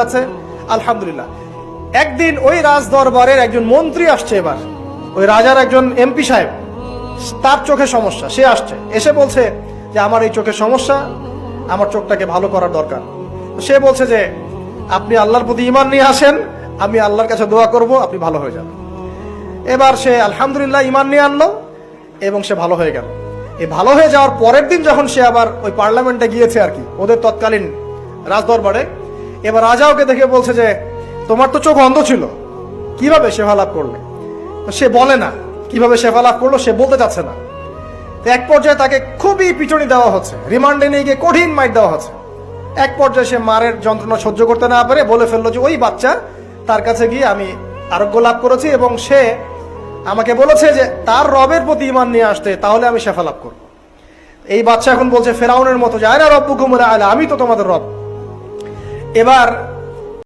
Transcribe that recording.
আছে আলহামদুলিল্লাহ। একদিন ওই রাজ দরবারের একজন মন্ত্রী আসছে, এবার ওই রাজার একজন এমপি সাহেব, তার চোখে সমস্যা, সে আসছে, এসে বলছে যে আমার এই চোখের সমস্যা, আমার চোখটাকে ভালো করার দরকার। সে বলছে যে আপনি আল্লাহর প্রতি ঈমান নিয়ে আসেন, আমি আল্লাহর কাছে দোয়া করব, আপনি ভালো হয়ে যাবেন। এবার সে আলহামদুলিল্লাহ ঈমান নিয়ে আনলো এবং সে ভালো হয়ে গেল। এই ভালো হয়ে যাওয়ার পরের দিন যখন সে আবার ওই পার্লামেন্টে গিয়েছে আর কি, ওদের তৎকালীন রাজদরবারে, এবার রাজা ওকে দেখে বলছে যে তোমার তো চোখ অন্ধ ছিল, কিভাবে শেফা লাভ করলে? সে বলে না কিভাবে শেফা লাভ করলো, সে বলতে চাচ্ছে না। এক পর্যায়ে তাকে খুবই পিটুনি দেওয়া হচ্ছে, রিমান্ডে নিয়ে গিয়ে কঠিন মাইর দেওয়া হচ্ছে। এক পর্যায়ে সে মারের যন্ত্রণা সহ্য করতে না পারে বলে ফেললো যে ওই বাচ্চা, তার কাছে গিয়ে আমি আরোগ্য লাভ করেছি এবং সে আমাকে বলেছে যে তার রবের প্রতি ঈমান নিয়ে আসতে, তাহলে আমি শেফা লাভ করব। এই বাচ্চা এখন বলছে ফেরাউনের মতো যে আয়না রব্বুকুম আলা, আমি তো তোমাদের রব। এবার